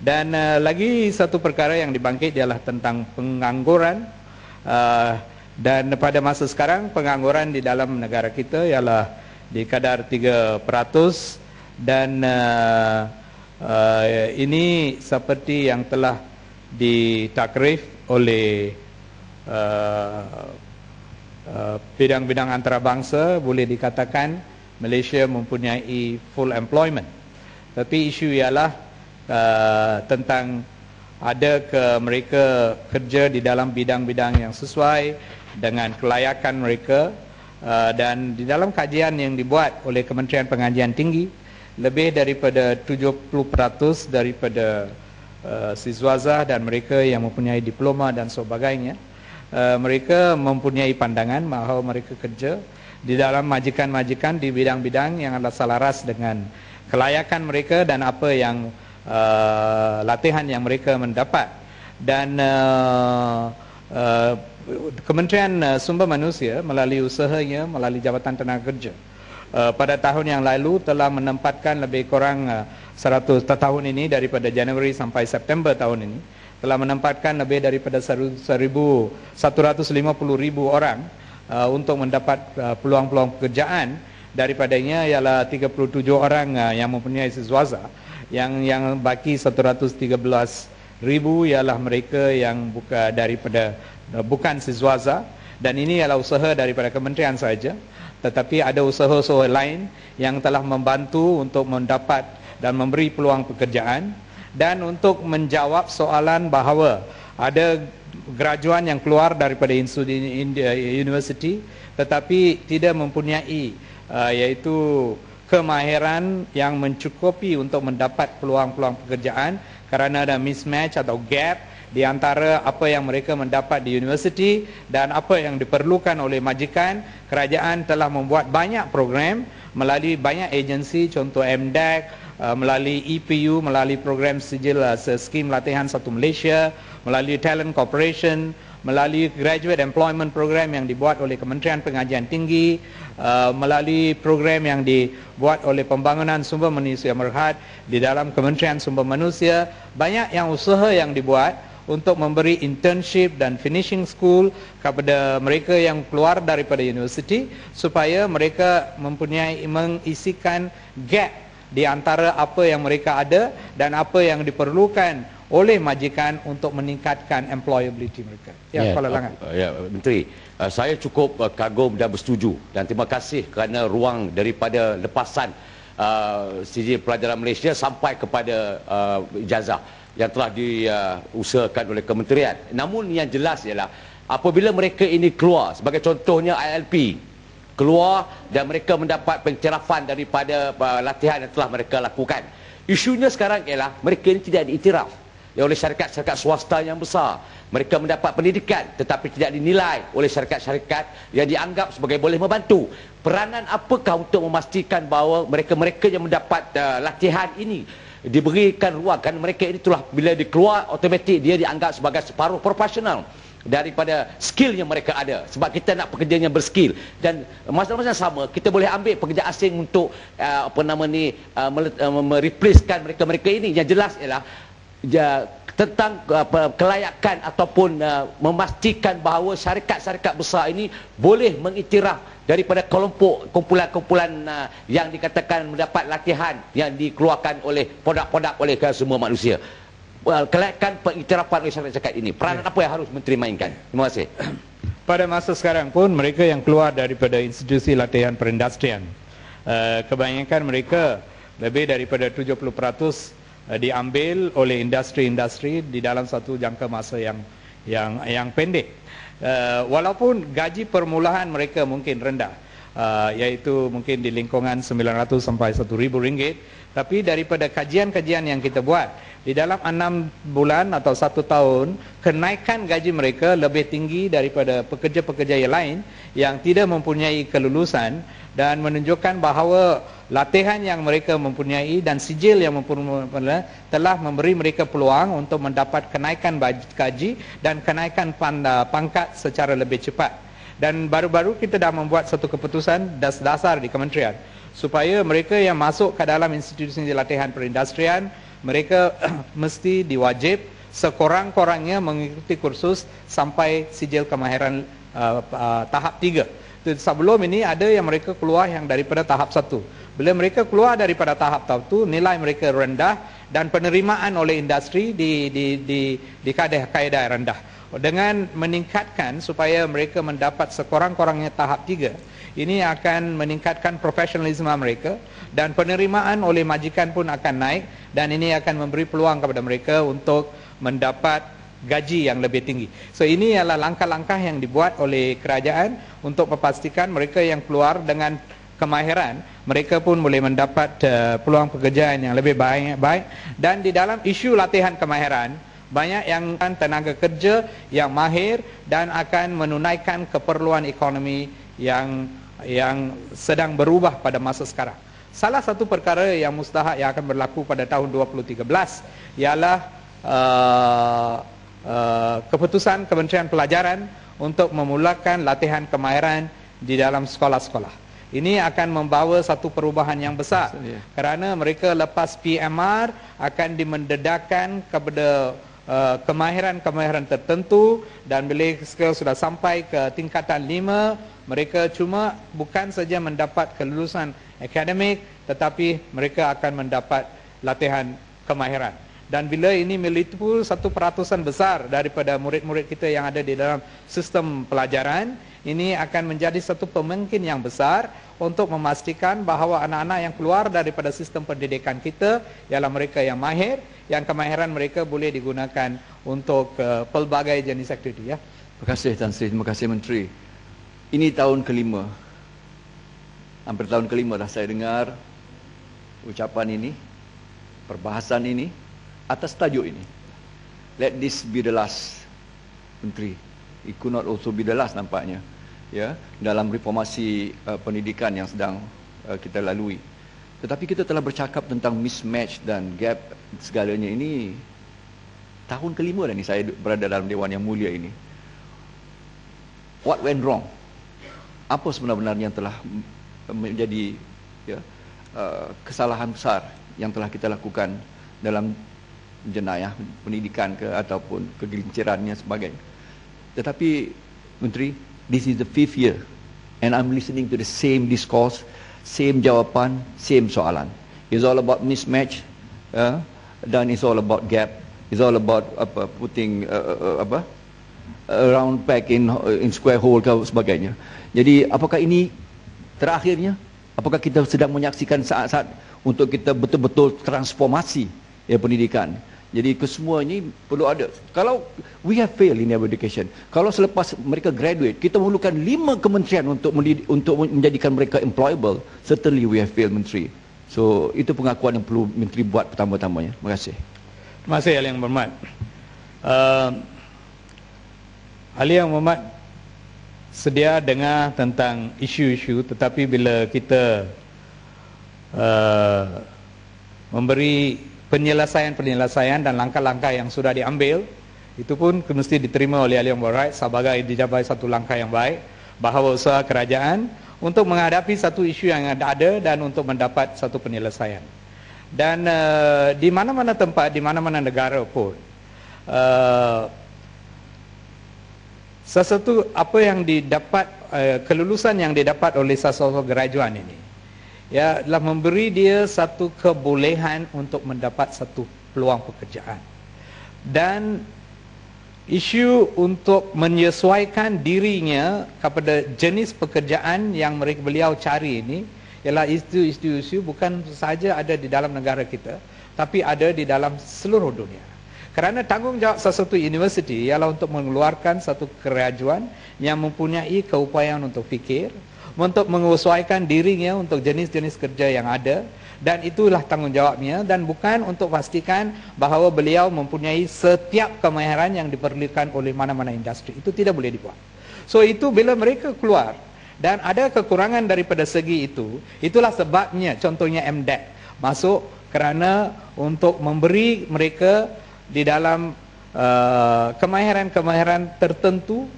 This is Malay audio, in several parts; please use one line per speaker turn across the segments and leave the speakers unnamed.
Dan lagi satu perkara yang dibangkit ialah tentang pengangguran. Dan pada masa sekarang pengangguran di dalam negara kita ialah di kadar 3%, dan ini seperti yang telah ditakrif oleh bidang-bidang antarabangsa. Boleh dikatakan Malaysia mempunyai full employment. Tapi isu ialah tentang ada ke mereka kerja di dalam bidang-bidang yang sesuai dengan kelayakan mereka. Dan di dalam kajian yang dibuat oleh Kementerian Pengajian Tinggi, lebih daripada 70% daripada siswaza dan mereka yang mempunyai diploma dan sebagainya, mereka mempunyai pandangan bahawa mereka kerja di dalam majikan-majikan di bidang-bidang yang adalah selaras dengan kelayakan mereka dan apa yang latihan yang mereka mendapat. Dan Kementerian Sumber Manusia melalui usahanya, melalui Jabatan Tenaga Kerja, pada tahun yang lalu telah menempatkan lebih kurang 100 tahun ini, daripada Januari sampai September tahun ini, telah menempatkan lebih daripada 150,000 orang untuk mendapat peluang-peluang pekerjaan. Daripadanya ialah 37 orang yang mempunyai siswaza, yang baki 113,000 ialah mereka yang bukan siswaza. Dan ini ialah usaha daripada kementerian saja, tetapi ada usaha-usaha lain yang telah membantu untuk mendapat dan memberi peluang pekerjaan. Dan untuk menjawab soalan bahawa ada graduan yang keluar daripada universiti tetapi tidak mempunyai iaitu kemahiran yang mencukupi untuk mendapat peluang-peluang pekerjaan kerana ada mismatch atau gap di antara apa yang mereka mendapat di universiti dan apa yang diperlukan oleh majikan. Kerajaan telah membuat banyak program melalui banyak agensi, contoh MDEC, melalui EPU, melalui program sijil skim latihan satu Malaysia, melalui Talent Corporation, melalui Graduate Employment Program yang dibuat oleh Kementerian Pengajian Tinggi, melalui program yang dibuat oleh Pembangunan Sumber Manusia Berhad di dalam Kementerian Sumber Manusia. Banyak yang usaha yang dibuat untuk memberi internship dan finishing school kepada mereka yang keluar daripada universiti, supaya mereka mengisikan gap di antara apa yang mereka ada dan apa yang diperlukan oleh majikan untuk meningkatkan employability mereka. Kepala Langat.
Menteri, saya cukup kagum dan bersetuju, dan terima kasih kerana ruang daripada lepasan sijil pelajaran Malaysia sampai kepada ijazah yang telah diusahakan oleh kementerian. Namun yang jelas ialah apabila mereka ini keluar, sebagai contohnya ILP keluar dan mereka mendapat pencerahan daripada latihan yang telah mereka lakukan, isunya sekarang ialah mereka ini tidak diiktiraf oleh syarikat-syarikat swasta yang besar. Mereka mendapat pendidikan tetapi tidak dinilai oleh syarikat-syarikat yang dianggap sebagai boleh membantu. Peranan apakah untuk memastikan bahawa mereka-mereka yang mendapat latihan ini diberikan ruang, kan mereka ini telah bila dikeluar automatik dia dianggap sebagai separuh profesional daripada skill yang mereka ada, sebab kita nak pekerja yang berskill. Dan masalah-masalah sama kita boleh ambil pekerja asing untuk mereplacekan mereka-mereka ini. Yang jelas ialah tentang kelayakan ataupun memastikan bahawa syarikat-syarikat besar ini boleh mengiktiraf daripada kelompok kumpulan-kumpulan yang dikatakan mendapat latihan yang dikeluarkan oleh produk-produk oleh semua manusia. Kelayakan pengiktirafan oleh syarikat-syarikat ini, peranan apa yang harus Menteri mainkan? Terima kasih.
Pada masa sekarang pun mereka yang keluar daripada institusi latihan perindustrian, kebanyakan mereka lebih daripada 70% diambil oleh industri-industri di dalam satu jangka masa yang pendek. Walaupun gaji permulaan mereka mungkin rendah, iaitu mungkin di lingkungan 900 sampai 1,000 ringgit, tapi daripada kajian-kajian yang kita buat, di dalam 6 bulan atau 1 tahun, kenaikan gaji mereka lebih tinggi daripada pekerja-pekerja yang lain yang tidak mempunyai kelulusan, dan menunjukkan bahawa latihan yang mereka mempunyai dan sijil yang mempunyai telah memberi mereka peluang untuk mendapat kenaikan gaji dan kenaikan pangkat secara lebih cepat. Dan baru-baru kita dah membuat satu keputusan dasar di kementerian supaya mereka yang masuk ke dalam institusi latihan perindustrian mereka mesti diwajib sekurang-kurangnya mengikuti kursus sampai sijil kemahiran tahap 3. Sebelum ini ada yang mereka keluar yang daripada tahap 1. Bila mereka keluar daripada tahap 1, nilai mereka rendah dan penerimaan oleh industri di kaedah rendah. Dengan meningkatkan supaya mereka mendapat sekurang-kurangnya tahap 3, ini akan meningkatkan profesionalisme mereka dan penerimaan oleh majikan pun akan naik, dan ini akan memberi peluang kepada mereka untuk mendapat gaji yang lebih tinggi. So ini adalah langkah-langkah yang dibuat oleh kerajaan untuk memastikan mereka yang keluar dengan kemahiran, mereka pun boleh mendapat peluang pekerjaan yang lebih baik. Dan di dalam isu latihan kemahiran, banyak yang tenaga kerja yang mahir dan akan menunaikan keperluan ekonomi yang sedang berubah pada masa sekarang. Salah satu perkara yang mustahak yang akan berlaku pada tahun 2013 ialah keputusan Kementerian Pelajaran untuk memulakan latihan kemahiran di dalam sekolah-sekolah. Ini akan membawa satu perubahan yang besar, kerana mereka lepas PMR akan dimendedahkan kepada kemahiran-kemahiran tertentu, dan bila sudah sampai ke tingkatan 5, mereka cuma bukan saja mendapat kelulusan akademik, tetapi mereka akan mendapat latihan kemahiran. Dan bila ini meliputi 1% besar daripada murid-murid kita yang ada di dalam sistem pelajaran, ini akan menjadi satu pemungkin yang besar untuk memastikan bahawa anak-anak yang keluar daripada sistem pendidikan kita ialah mereka yang mahir, yang kemahiran mereka boleh digunakan untuk pelbagai jenis aktiviti. Ya.
Terima kasih Tan Sri, terima kasih Menteri. Ini tahun kelima, hampir tahun kelima dah saya dengar ucapan ini, perbahasan ini, atas tajuk ini. Let this be the last, Menteri. It could not also be the last nampaknya, ya, dalam reformasi pendidikan yang sedang kita lalui. Tetapi kita telah bercakap tentang mismatch dan gap segalanya ini tahun kelima dah ni saya berada dalam Dewan yang mulia ini. What went wrong? Apa sebenarnya yang telah menjadi kesalahan besar yang telah kita lakukan dalam jenayah pendidikan ataupun kegelincirannya sebagainya. Tetapi Menteri, this is the 5th year and I'm listening to the same discourse, same jawapan, same soalan. It's all about mismatch, dan it's all about gap. It's all about putting a round peg in square hole dan sebagainya. Jadi apakah ini terakhirnya? Apakah kita sedang menyaksikan saat-saat untuk kita betul-betul transformasi pendidikan? Jadi kesemua ini perlu ada. Kalau we have failed in our education, kalau selepas mereka graduate, kita memerlukan 5 kementerian untuk menjadikan mereka employable, certainly we have failed, Menteri. So itu pengakuan yang perlu Menteri buat pertama-tamanya. Terima kasih.
Terima kasih Ahli Yang Berhormat. Ahli Yang Berhormat sedia dengar tentang isu-isu, tetapi bila kita memberi penyelesaian dan langkah-langkah yang sudah diambil, itu pun mesti diterima oleh Ahli Yang Berhormat sebagai dijabai satu langkah yang baik, bahawa usaha kerajaan untuk menghadapi satu isu yang ada dan untuk mendapat satu penyelesaian. Dan di mana-mana tempat, di mana-mana negara pun, sesuatu apa yang didapat, kelulusan yang didapat oleh seseorang graduan ini, ya, adalah memberi dia satu kebolehan untuk mendapat satu peluang pekerjaan. Dan isu untuk menyesuaikan dirinya kepada jenis pekerjaan yang beliau cari ini ialah isu-isu bukan sahaja ada di dalam negara kita, tapi ada di dalam seluruh dunia. Kerana tanggungjawab sesuatu universiti ialah untuk mengeluarkan satu graduan yang mempunyai keupayaan untuk fikir, untuk menyesuaikan dirinya untuk jenis-jenis kerja yang ada, dan itulah tanggungjawabnya, dan bukan untuk pastikan bahawa beliau mempunyai setiap kemahiran yang diperlukan oleh mana-mana industri. Itu tidak boleh dibuat. So itu bila mereka keluar dan ada kekurangan daripada segi itu, itulah sebabnya contohnya MDEC masuk, kerana untuk memberi mereka di dalam kemahiran-kemahiran tertentu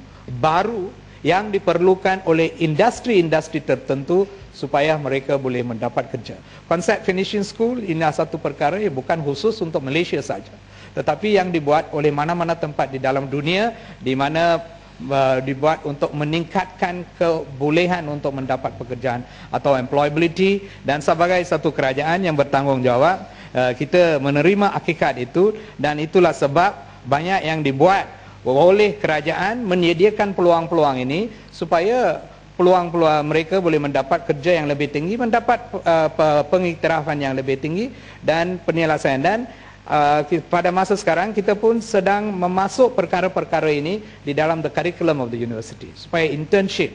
baru yang diperlukan oleh industri-industri tertentu supaya mereka boleh mendapat kerja. Konsep finishing school ini satu perkara yang bukan khusus untuk Malaysia saja, tetapi yang dibuat oleh mana-mana tempat di dalam dunia di mana dibuat untuk meningkatkan kebolehan untuk mendapat pekerjaan atau employability, dan sebagai satu kerajaan yang bertanggungjawab kita menerima hakikat itu, dan itulah sebab banyak yang dibuat oleh kerajaan menyediakan peluang-peluang ini supaya peluang-peluang mereka boleh mendapat kerja yang lebih tinggi, mendapat pengiktirafan yang lebih tinggi dan penyelesaian. Dan pada masa sekarang kita pun sedang memasuk perkara-perkara ini di dalam the curriculum of the university supaya internship,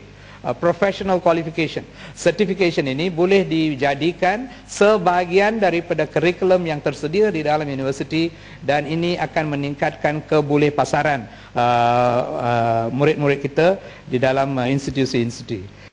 professional qualification, certification ini boleh dijadikan sebahagian daripada kurikulum yang tersedia di dalam universiti, dan ini akan meningkatkan kebolehpasaran murid-murid kita di dalam institusi-institusi.